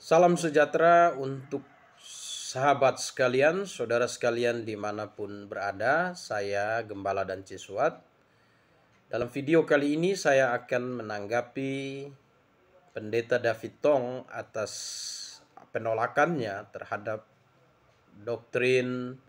Salam sejahtera untuk sahabat sekalian, saudara sekalian dimanapun berada. Saya Gembala dan Ciswat. Dalam video kali ini saya akan menanggapi Pendeta David Tong atas penolakannya terhadap doktrin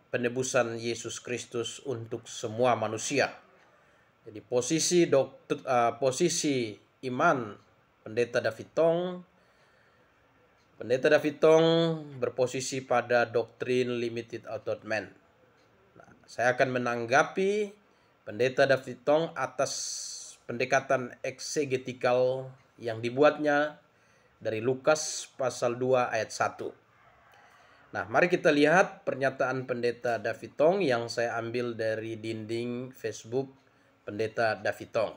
penebusan Yesus Kristus untuk semua manusia. Jadi posisi iman Pendeta David Tong berposisi pada doktrin limited atonement. Nah, saya akan menanggapi Pendeta David Tong atas pendekatan eksegetikal yang dibuatnya dari Lukas pasal 2 ayat 1. Nah, mari kita lihat pernyataan Pendeta David Tong yang saya ambil dari dinding Facebook Pendeta David Tong.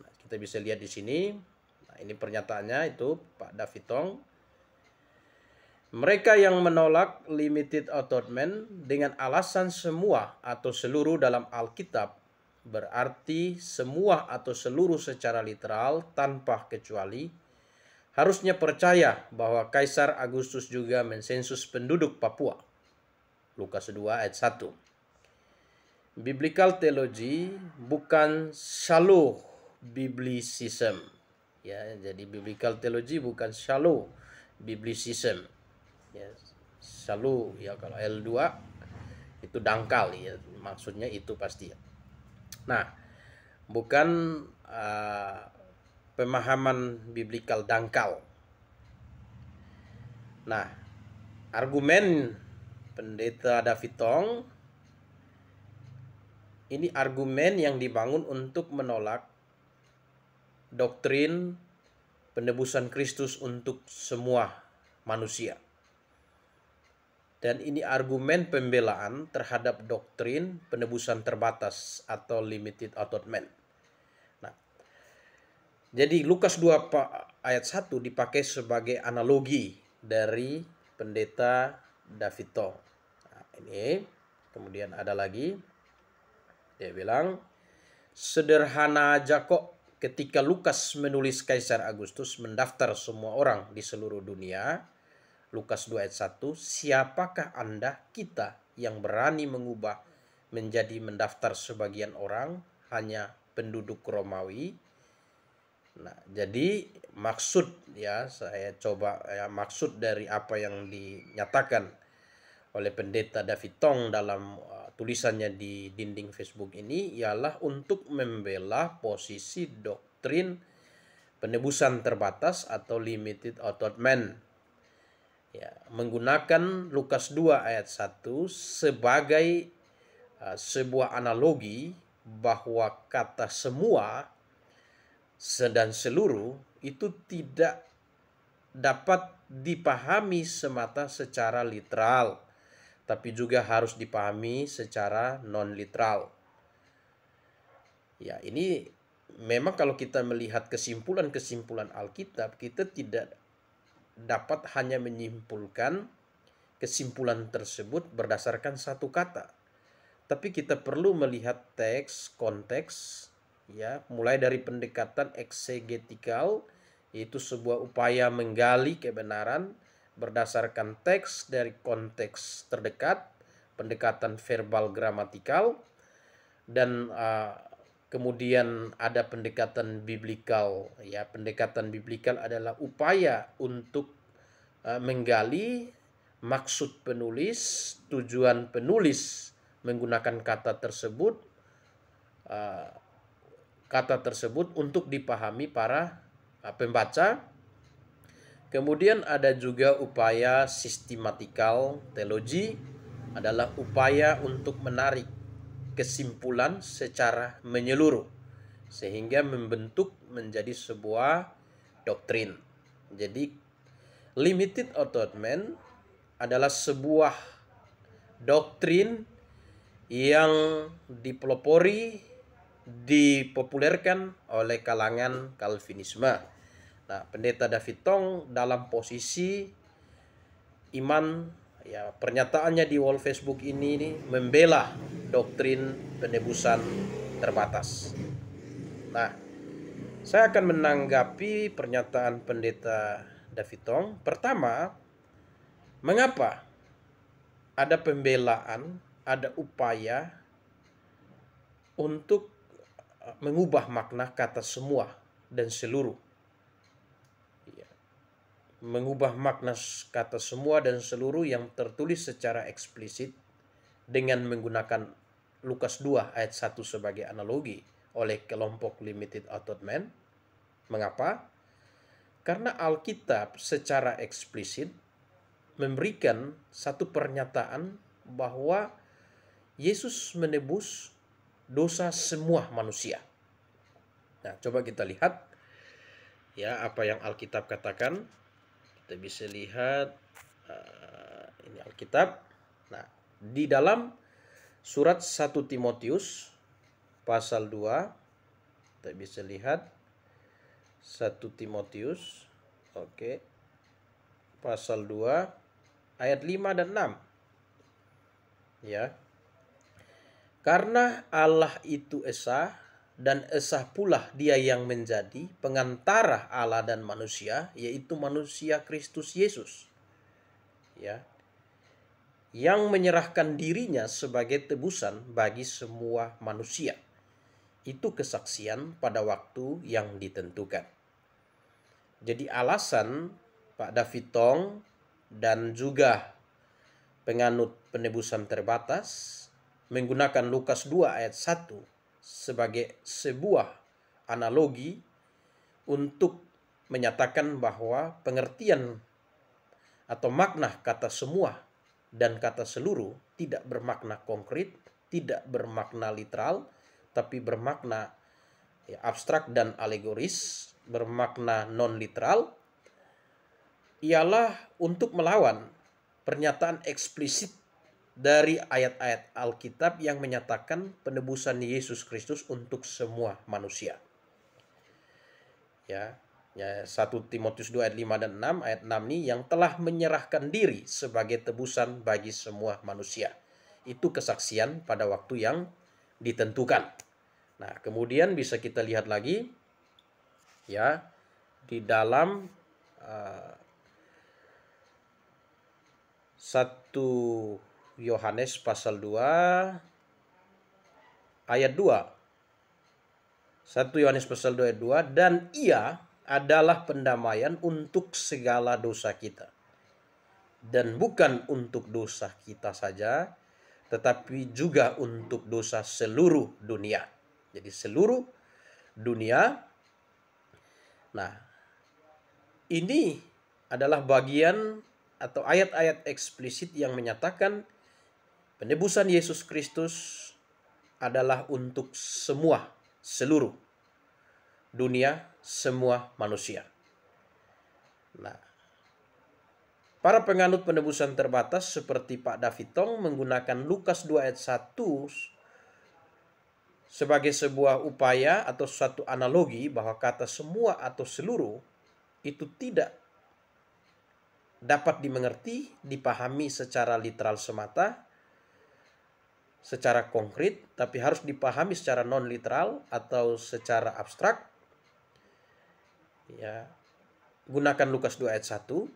Nah, kita bisa lihat di sini. Nah, ini pernyataannya itu Pak David Tong. Mereka yang menolak limited atonement dengan alasan semua atau seluruh dalam Alkitab berarti semua atau seluruh secara literal tanpa kecuali harusnya percaya bahwa Kaisar Agustus juga mensensus penduduk Papua. Lukas 2 ayat 1. Biblical theology bukan shallow biblicism. Ya, jadi biblical theology bukan shallow biblicism. Ya, shallow ya, kalau L2 itu dangkal ya, maksudnya itu pasti ya. Nah, bukan pemahaman biblikal dangkal. Nah, argumen Pendeta David Tong ini argumen yang dibangun untuk menolak doktrin penebusan Kristus untuk semua manusia. Dan ini argumen pembelaan terhadap doktrin penebusan terbatas atau limited atonement. Nah, jadi Lukas 2 ayat 1 dipakai sebagai analogi dari Pendeta David Tong. Nah, ini kemudian ada lagi. Dia bilang, sederhana aja kok ketika Lukas menulis Kaisar Agustus mendaftar semua orang di seluruh dunia. Lukas 2 ayat 1, siapakah Anda kita yang berani mengubah menjadi mendaftar sebagian orang hanya penduduk Romawi? Nah, jadi maksud ya, saya coba maksud dari apa yang dinyatakan oleh Pendeta David Tong dalam tulisannya di dinding Facebook ini ialah untuk membela posisi doktrin penebusan terbatas atau limited atonement. Ya, menggunakan Lukas 2 ayat 1 sebagai sebuah analogi bahwa kata semua dan seluruh itu tidak dapat dipahami semata secara literal, tapi juga harus dipahami secara non-literal. Ya, ini memang kalau kita melihat kesimpulan-kesimpulan Alkitab, kita tidak dapat hanya menyimpulkan kesimpulan tersebut berdasarkan satu kata. Tapi kita perlu melihat teks, konteks, ya, mulai dari pendekatan eksegetikal, yaitu sebuah upaya menggali kebenaran berdasarkan teks dari konteks terdekat, pendekatan verbal gramatikal, dan kemudian ada pendekatan biblikal. Ya, pendekatan biblikal adalah upaya untuk menggali maksud penulis, tujuan penulis menggunakan kata tersebut untuk dipahami para pembaca. Kemudian ada juga upaya sistematikal teologi, adalah upaya untuk menarik kesimpulan secara menyeluruh sehingga membentuk menjadi sebuah doktrin. Jadi limited atonement adalah sebuah doktrin yang dipelopori, dipopulerkan oleh kalangan Calvinisme. Nah, Pendeta David Tong dalam posisi iman, ya, pernyataannya di wall Facebook ini membela doktrin penebusan terbatas. Nah, saya akan menanggapi pernyataan Pendeta Davitong. Pertama, mengapa ada pembelaan, ada upaya untuk mengubah makna kata semua dan seluruh. Mengubah makna kata semua dan seluruh yang tertulis secara eksplisit dengan menggunakan Lukas 2 ayat 1 sebagai analogi oleh kelompok limited author man. Mengapa? Karena Alkitab secara eksplisit memberikan satu pernyataan bahwa Yesus menebus dosa semua manusia. Nah, coba kita lihat ya apa yang Alkitab katakan. Kita bisa lihat ini Alkitab. Nah, di dalam surat 1 Timotius pasal 2, kita bisa lihat 1 Timotius, oke, pasal 2 ayat 5 dan 6. Ya. Karena Allah itu esa, dan esa pula dia yang menjadi pengantara Allah dan manusia, yaitu manusia Kristus Yesus. Ya. Yang menyerahkan dirinya sebagai tebusan bagi semua manusia. Itu kesaksian pada waktu yang ditentukan. Jadi alasan Pak Davitong dan juga penganut penebusan terbatas menggunakan Lukas 2 ayat 1 sebagai sebuah analogi untuk menyatakan bahwa pengertian atau makna kata semua dan kata seluruh tidak bermakna konkret, tidak bermakna literal, tapi bermakna abstrak dan alegoris, bermakna non-literal, ialah untuk melawan pernyataan eksplisit dari ayat-ayat Alkitab yang menyatakan penebusan Yesus Kristus untuk semua manusia. Ya, 1 Timotius 2 ayat 5 dan 6, ayat 6 ini yang telah menyerahkan diri sebagai tebusan bagi semua manusia. Itu kesaksian pada waktu yang ditentukan. Nah, kemudian bisa kita lihat lagi ya di dalam 1 Yohanes pasal 2 ayat 2. 1 Yohanes pasal 2 ayat 2, dan ia adalah pendamaian untuk segala dosa kita. Dan bukan untuk dosa kita saja, tetapi juga untuk dosa seluruh dunia. Jadi seluruh dunia. Nah, ini adalah bagian atau ayat-ayat eksplisit yang menyatakan penebusan Yesus Kristus adalah untuk semua, seluruh dunia, semua manusia. Nah, para penganut penebusan terbatas seperti Pak Davitong menggunakan Lukas 2 ayat 1 sebagai sebuah upaya atau suatu analogi bahwa kata semua atau seluruh itu tidak dapat dimengerti, dipahami secara literal semata, secara konkret, tapi harus dipahami secara non-literal atau secara abstrak. Ya, gunakan Lukas 2 ayat 1.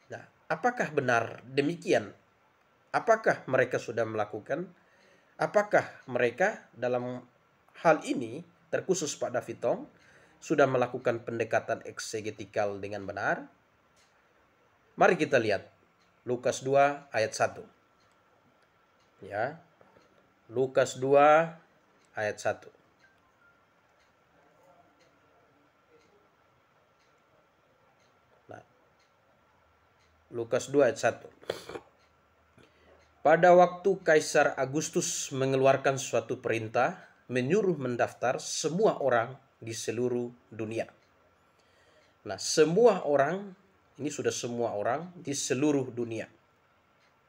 Nah, apakah benar demikian? Apakah mereka sudah melakukan? Apakah mereka dalam hal ini, terkhusus Pak Davitong, sudah melakukan pendekatan eksegetikal dengan benar? Mari kita lihat Lukas 2 ayat 1. Ya. Lukas 2 ayat 1. Nah, Lukas 2 ayat 1. Pada waktu Kaisar Agustus mengeluarkan suatu perintah menyuruh mendaftar semua orang di seluruh dunia. Nah, semua orang, ini sudah semua orang di seluruh dunia.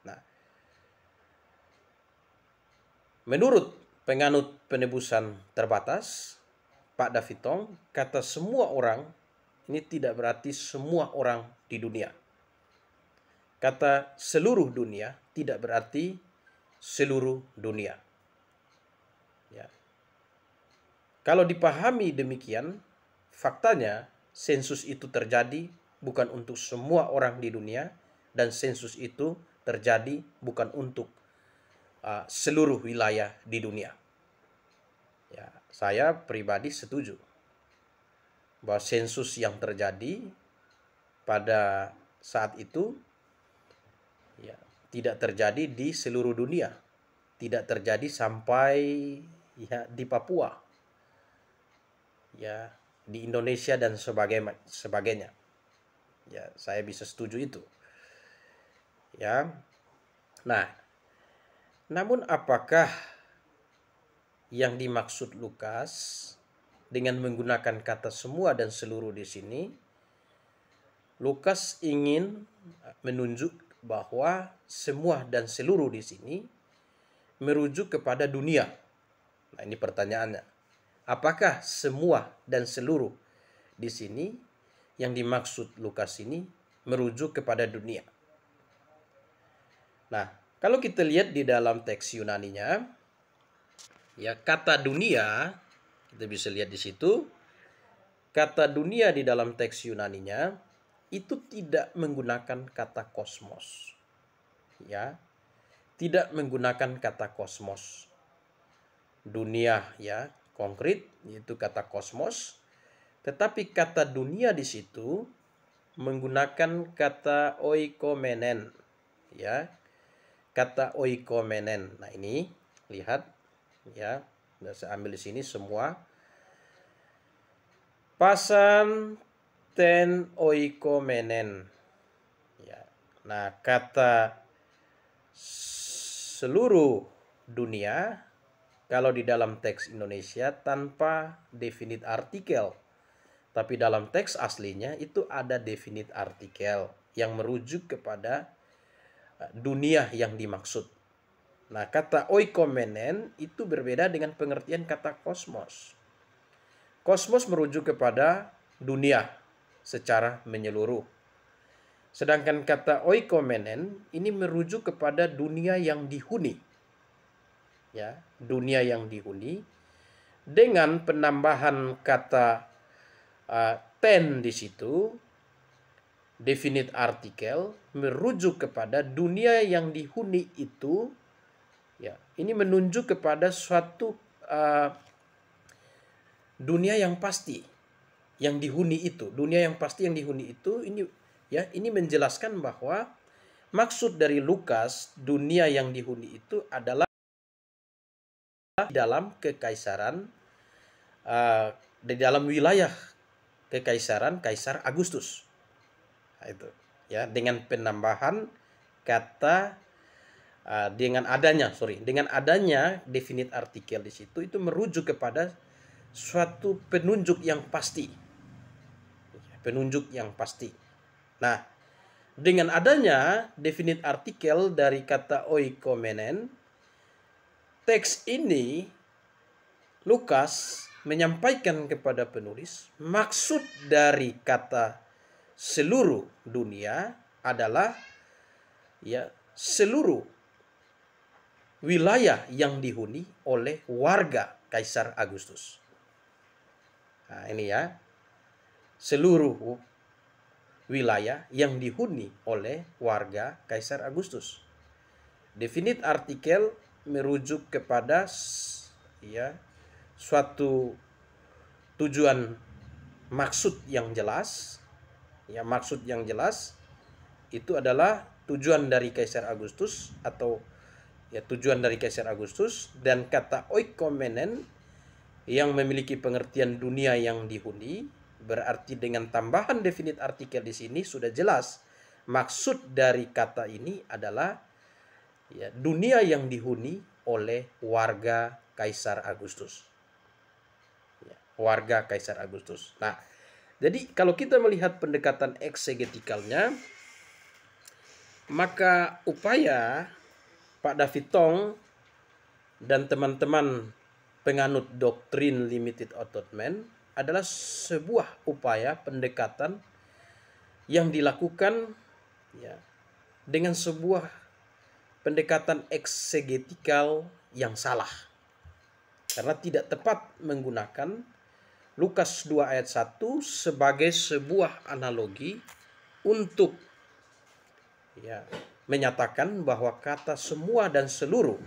Nah, menurut penganut penebusan terbatas, Pak Davitong, kata semua orang ini tidak berarti semua orang di dunia. Kata seluruh dunia tidak berarti seluruh dunia. Ya. Kalau dipahami demikian, faktanya sensus itu terjadi bukan untuk semua orang di dunia, dan sensus itu terjadi bukan untuk seluruh wilayah di dunia. Ya, saya pribadi setuju bahwa sensus yang terjadi pada saat itu ya tidak terjadi di seluruh dunia, tidak terjadi sampai ya di Papua, ya di Indonesia dan sebagainya. Ya, saya bisa setuju itu. Ya. Nah, namun apakah yang dimaksud Lukas dengan menggunakan kata semua dan seluruh di sini? Lukas ingin menunjuk bahwa semua dan seluruh di sini merujuk kepada dunia. Nah, ini pertanyaannya. Apakah semua dan seluruh di sini yang dimaksud Lukas ini merujuk kepada dunia? Nah, kalau kita lihat di dalam teks Yunaninya, ya kata dunia, kita bisa lihat di situ, kata dunia di dalam teks Yunaninya itu tidak menggunakan kata kosmos. Ya, tidak menggunakan kata kosmos. Dunia ya, konkret itu kata kosmos, tetapi kata dunia di situ menggunakan kata oikomenen, ya. Kata oikomenen. Nah, ini lihat ya. Saya ambil di sini semua. Pasan ten oikomenen. Ya. Nah, kata seluruh dunia kalau di dalam teks Indonesia tanpa definite artikel. Tapi dalam teks aslinya itu ada definite artikel yang merujuk kepada dunia yang dimaksud. Nah, kata oikomenen itu berbeda dengan pengertian kata kosmos. Kosmos merujuk kepada dunia secara menyeluruh. Sedangkan kata oikomenen ini merujuk kepada dunia yang dihuni. Ya, dunia yang dihuni dengan penambahan kata ten di situ, definite artikel merujuk kepada dunia yang dihuni itu, ya ini menunjuk kepada suatu dunia yang pasti yang dihuni itu, dunia yang pasti yang dihuni itu, ini ya ini menjelaskan bahwa maksud dari Lukas dunia yang dihuni itu adalah di dalam kekaisaran, di dalam wilayah kekaisaran Kaisar Agustus. Nah, itu ya dengan penambahan kata dengan adanya definite artikel di situ itu merujuk kepada suatu penunjuk yang pasti. Penunjuk yang pasti. Nah, dengan adanya definite artikel dari kata oikomenen, teks ini Lukas menyampaikan kepada penulis maksud dari kata seluruh dunia adalah ya seluruh wilayah yang dihuni oleh warga Kaisar Agustus. Nah, ini ya, seluruh wilayah yang dihuni oleh warga Kaisar Agustus. Definite artikel merujuk kepada ya suatu tujuan maksud yang jelas. Ya, maksud yang jelas itu adalah tujuan dari Kaisar Agustus atau ya tujuan dari Kaisar Agustus, dan kata oikomenen yang memiliki pengertian dunia yang dihuni berarti dengan tambahan definite artikel di sini sudah jelas maksud dari kata ini adalah ya dunia yang dihuni oleh warga Kaisar Agustus. Ya, warga Kaisar Agustus. Nah, jadi kalau kita melihat pendekatan eksegetikalnya, maka upaya Pak David Tong dan teman-teman penganut doktrin limited atonement adalah sebuah upaya pendekatan yang dilakukan ya, dengan sebuah pendekatan eksegetikal yang salah. Karena tidak tepat menggunakan Lukas 2 ayat 1 sebagai sebuah analogi untuk ya menyatakan bahwa kata semua dan seluruh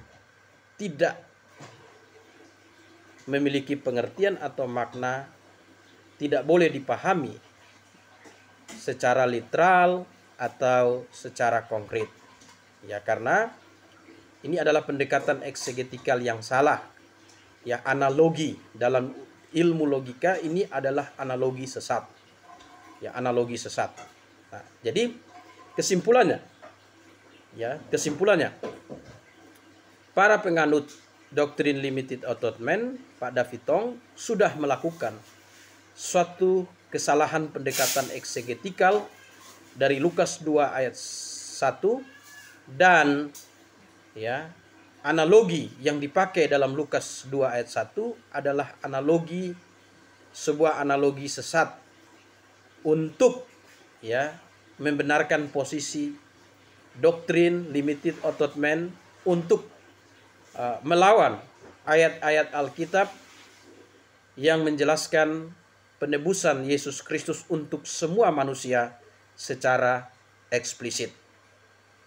tidak memiliki pengertian atau makna, tidak boleh dipahami secara literal atau secara konkret. Ya, karena ini adalah pendekatan eksegetikal yang salah. Ya, analogi dalam ilmu logika ini adalah analogi sesat. Ya, analogi sesat. Nah, jadi kesimpulannya, para penganut doktrin limited atonement, Pak David Tong sudah melakukan suatu kesalahan pendekatan eksegetikal dari Lukas 2 ayat 1 dan ya analogi yang dipakai dalam Lukas 2 ayat 1 adalah sebuah analogi sesat untuk ya membenarkan posisi doktrin limited atonement untuk melawan ayat-ayat Alkitab yang menjelaskan penebusan Yesus Kristus untuk semua manusia secara eksplisit.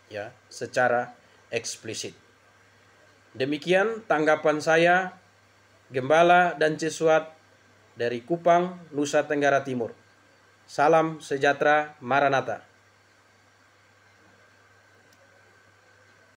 Ya, secara eksplisit. Demikian tanggapan saya, Gembala dan Jesuat dari Kupang, Nusa Tenggara Timur. Salam sejahtera, Maranatha.